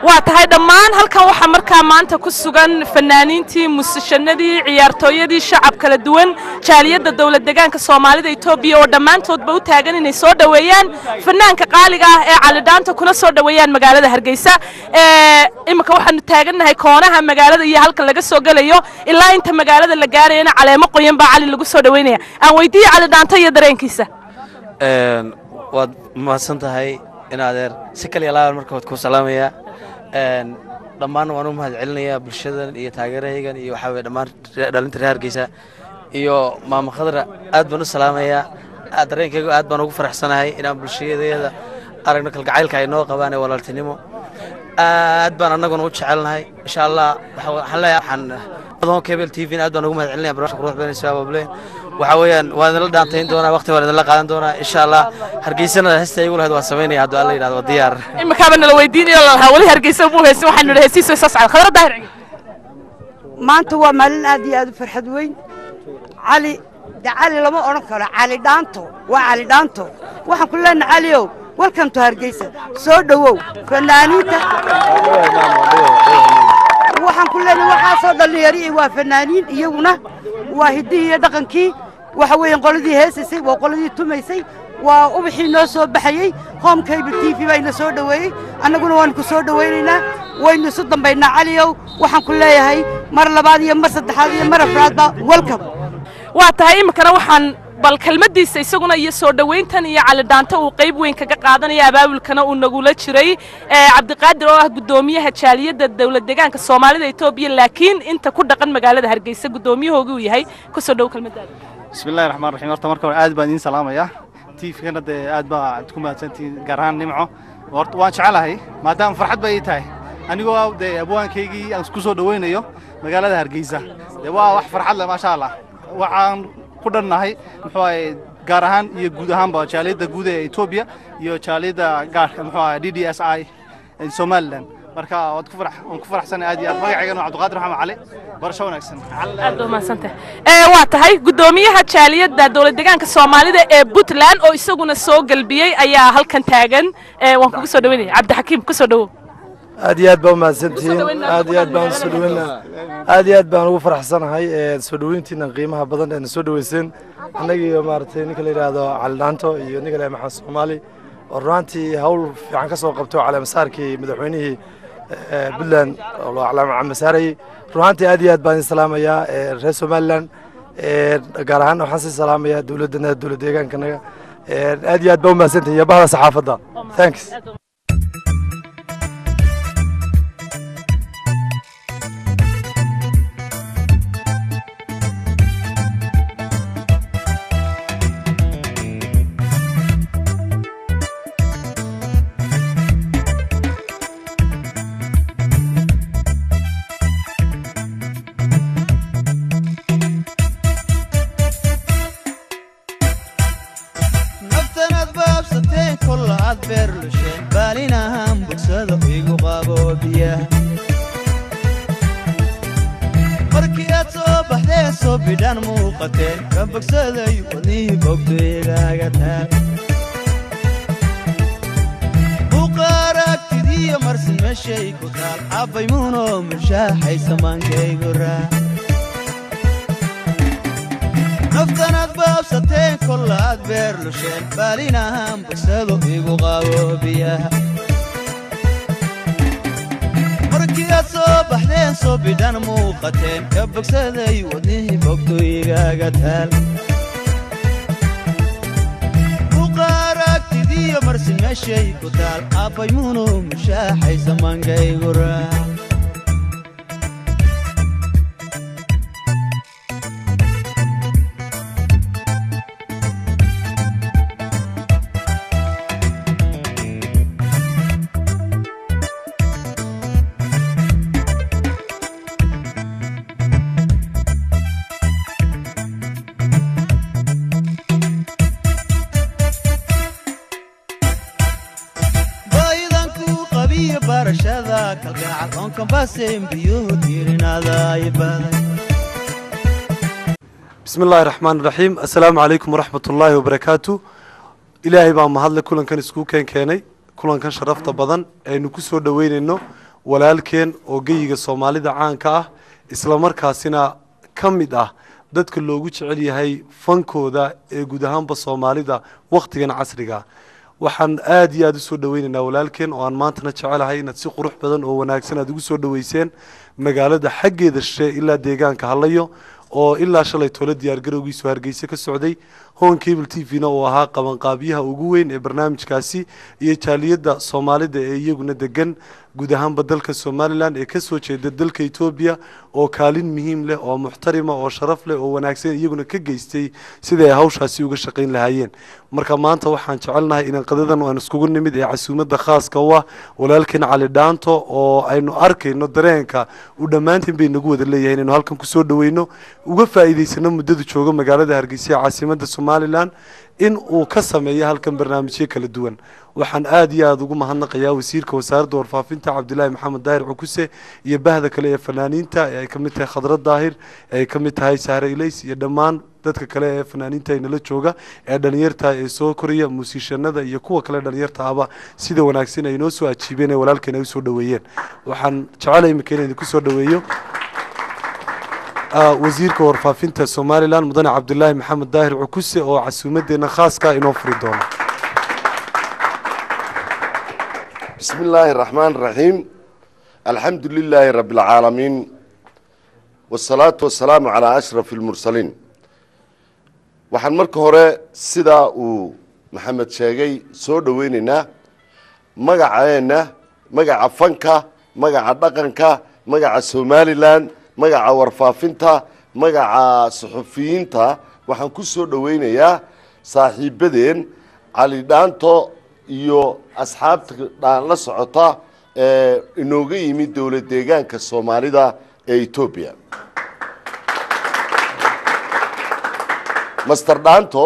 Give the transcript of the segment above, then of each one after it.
واتهاي دمان هالكان waxaa markaa maanta ku sugan fanaaniintii musishanadii ciyaartooyadii shacab kala duwan jaaliyada dawlad deegaanka Soomaalida Itoobiya oo dhamaantoodba u taagan inay soo dhaweeyaan fanaanka qaaliga ah ee Cali Dhaanto kuna soo dhaweeyaan magaalada Hargeysa imika waxaanu taaganahay koonaha magaalada iyo halka laga soo galayo ilaa inta magaalada la gaarayna caleemo qoyan baa Cali lagu soo dhaweynaya aan weydiiyay Cali Dhaanto iyo dareenkiisa waad mahadsantahay in adeer si kaliya laa markaa ku salaamaya dhammaan waan u mahadcelinayaa bulshadan iyo taageerahaygan iyo waxa weey dhammaan dhalinta reer Hargeysa iyo maama Khadra aad baan u salaamayaa dareenkaygu aad baan ugu faraxsanahay inaan bulshadeeda aragno kalgacaylka ay noo qabaan ee walaaltinimo aad baan anaguna u jecelnahay insha Allah waxaan leeyahay cable TV aad baan ugu mahadcelinayaa barnaamijka quruxda badan sabableen waxa weeyaan waan la dhaantayn doonaa waqti waan la qaadan doonaa insha Allah Hargeysana heesta igu lahayd waan sameeynaa hadda alla yiraahdo diyaar imika baan la weydiinayo la wali Hargeysa buu heesay waxaan noo heesiso soo socod Khadra daahir maanta waa maalin aad iyo aad u farxad weyn Cali lama oran karo Cali Dhaanto waa Cali Dhaanto waxaan ku leenahay Caliyow welcome to Hargeysa soo dhawow fanaaniinta waxaan ku leenahay waxa soo dhalinyaro waa fanaaniin iyaguna waa hidii iyo dhaqankii waxa weeyaan qoladii heesay waa qoladii tumaysay waa ubixii noo soo baxayay home cable TV bayna soo dhaweeyay annaguna waan ku soo dhaweynaynaa waynu isu dambaynaa Caliyow waxaan ku leeyahay mar labaad iyo mar saddexaad iyo mar afraad welcome waa tahay imikana waxaan bal kalmadiisa isaguna iyo soo dhaweyntan iyo Cali Dhaanto uu qayb weyn kaga qaadanaya abaabulkana uu nagula jiray Cabdiqaadir oo ah gudoomiyaha jaaliyada dawlad deegaanka Soomaalida Itoobiya laakiin inta ku dhaqan magaalada Hargeysa gudoomiyahoogu uu yahay ku soo dhaw kalmadaada bismillaahir rahmaanir rahiim horta marka aad baan idin salaamayaa TV-kana aad baa ku mahadsantiin garaan nimco horta waan jecelahay maadaama farxad bay tahay anigoo abwaankaygii aan isku soo dhaweynayo magaalada Hargeysa waa wax farxad leh ma sha Allah waxaan ku dhannahay muxuu ahay gaar ahaan iyo guud ahaanba jaaliyada guud ee Itoobiya iyo jaaliyada gaarka muxuu ahay DDSI in Somaliland marka wad ku faraxsanahay aad iyo aad magaceygana Cabdiqaadir Maxamed Cali barasho wanaagsan aad u mahadsantahay waa tahay gudoomiyaha jaaliyada dawlad deegaanka Soomaalida ee Puntland oo isaguna soo galbiyay ayaa halkan taagan waan kugu soo dhaweynay Cabdixakiim ku soo dhawo aad iyo aad baa mahadsantiin aad iyo aad baan soo dhaweynaa aad iyo aad baan ugu faraxsanahay soo dhaweyntiina qiimaha badan ee soo dhaweyseen anaga iyo maartay ninka la yiraahdo Cali Dhaanto iyo ninka la Maxamed Soomaali oo runtii hawl fiican ka soo qabto calaamasaarkii madaxweynihii Puntland oo calaamad saaray runtii aad iyo aad baan salaamayaa reer Somaliland gaar ahaan waxaan salaamayaa dawladda deegaankanaga aad iyo aad baa mahadsantiin iyo bahda saxaafadda thanks bidaan muuqateen ka bogsaday wadnii bogdaygaga taal buqaaragtidiyo marsin meeshay ku taal cabaymuuno mushaaxay samaankaygu raa naftanaad baabsateen kollaad beer lusheen baalinahaan bogsado igu qaboobiyaha soo baxdeen soo bidaan muuqateen ka bogsaday wadnihii bogdaygaga taal buqaaragtidiyo marsin meeshay ku taal cabaymuuno mushaaxay samaankaygu raa كباسم بيوتي نادا يبادي بسم الله الرحمن الرحيم السلام عليكم ورحمة الله وبركاته إلهي بان مهدل كلن كان اسكو كيني كلن كان شرفت بدن aynu ku soo dhaweynayno walaalkeen oo geyiga Soomaalida caanka ah isla markaasina kamid ah dadka loogu jecel yahay fankooda ee guud ahaanba Soomaalida waqtigan casriga waxaan aad iyo aad u soo dhaweynaynaa walaalkeen oo aan maanta jecelahay inaad si qurux badan oo wanaagsan aad ugu soo dhaweyseen magaalada xaggeeda shay ilaa deegaanka halayo oo ilaa shalay toole diyaar garowgiisu Hargeysa ka socday Hon Cable TV-na oo ahaa qaban qaabiyaha ugu weyn ee barnaamijkaasi iyo jaaliyada Soomaalida ee iyaguna degan guud ahaan dalka Somaliland ee ka soo jeeda dalka Ethiopia oo kaalin muhiim leh oo muxtarima oo sharaf leh oo wanaagsan iyaguna ka geystay sida ay hawshaasi uga shaqeyn lahaayeen marka maanta waxaan jecelnahay in qadadan aan iskugu nimid ee casuumada khaaska ah walaalkeen Cali Dhaanto oo aynu arkayno dareenka u dhamaantiin bay nagu wada leeyahay inuu halkan ku soo dhaweyno uga faa'iideysano muddada jooga magaalada Hargeysa caasimada Somaliland in uu ka sameeyo halkan barnaamijyo kala duwan waxaan aad iyo aad ugu mahadnaqayaa wasiirka wasaaradda warfaafinta Cabdullaahi Maxamed Daahir Cukuse iyo bahda kale ee fanaaniinta ay ka mid tahay Khadrad Daahir ay ka mid tahay Sahra Ilays iyo dhammaan dadka kale ee fanaaniinta ay nala jooga ee dhalinyarta ee soo koriya muusikhanada iyo kuwa kale dhalinyarta aba sida wanaagsan ay noo soo ajiibeen walaalkeen ay soo dhaweeyeen waxaan jecelahay inaan ku soo dhaweeyo wasiirka warfaafinta Somaliland mudane Cabdullaahi Maxamed Daahir Cukuse oo casuumadeena khaaska inoo furi doono بسم الله الرحمن الرحيم الحمد لله رب العالمين والصلاة والسلام على أشرف المرسلين waxaan marka hore sida uu Maxamed sheegay soo dhaweynayna magaceena magaca fanka magaca dhaqanka magaca Somaliland magaca warfaafinta magaca suxufiyiinta waxaan ku soo dhaweynayaa saaxiibadeen Cali Dhaanto iyo asxaabta la socota ee inooga yimid dawlad deegaanka Soomaalida ee Ethiopia Master Dhaanto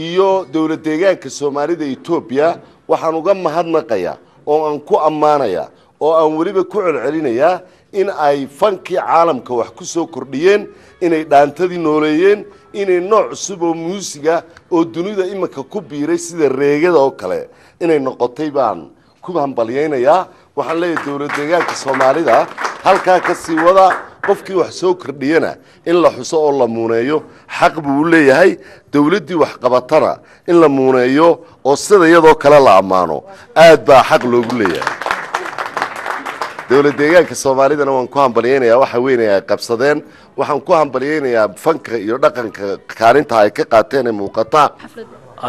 iyo dawlad deegaanka Soomaalida Ethiopia waxaan uga mahadnaqayaa oo aan ku ammaanayaa oo aan waliba ku celcelinayaa in ay fankii caalamka wax ku soo kordhiyeen inay dhaantadii nooleeyeen inay nooc cusub oo muusiga oo dunida imika ku biiray sida reegada oo kale inay noqotay baan ku hambalyeynaya waxaan leeyahay dawlad deegaanka Soomaalida halka ka sii wada qofkii wax soo kordhiyana in la xuso oo la muuneeyo xaq buu leeyahay dawladii wax qabatana in la muuneeyo oo sida iyadoo kale la amaano aad baa xaq loogu leeyahay dawlad deegaanka Soomaalidana waan ku hambalyeynaya waxa weynaya qabsadeen waxaan ku hambalyeynayaa fanka iyo dhaqanka kaalinta ay ka qaateen muuqata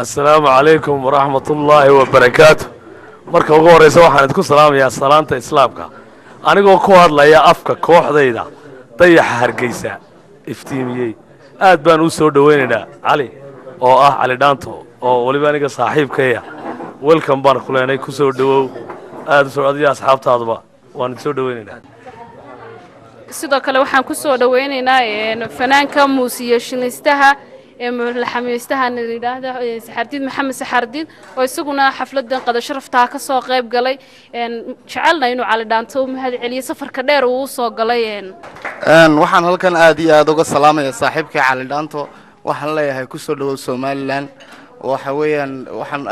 assalaamu calaykum waraxmatullaahi wabarakaatu marka ugu horeysa waxaan idinku salaamayaa salaanta islaamka anigoo ku hadlaya afka kooxdayda dayaxa Hargeysa iftiimiyey aad baan u soo dhaweynaynaa Cali oo ah Cali Dhaanto oo waliba aniga saaxiibkaya welcome baan ku leenay ku soo dhawow aad soo adiga asxaabtaadaba waan soo dhaweynaynaa sidoo kale waxaan ku soo dhaweynaynaa fanaanka muusikaystaha laxamiistaha nidhaahda Saxardiid Maxamed Saxardiid oo isaguna xafladan qada sharafta ka soo qayb galay jecelna inuu Cali Dhaanto u mahad celiyo safarka dheer uu soo galay waxaan halkan aad iyo aad uga salaamayaa saaxiibkay Cali Dhaanto waxaan leeyahay ku soo dhawow Somaliland waxa weeyaan waxaan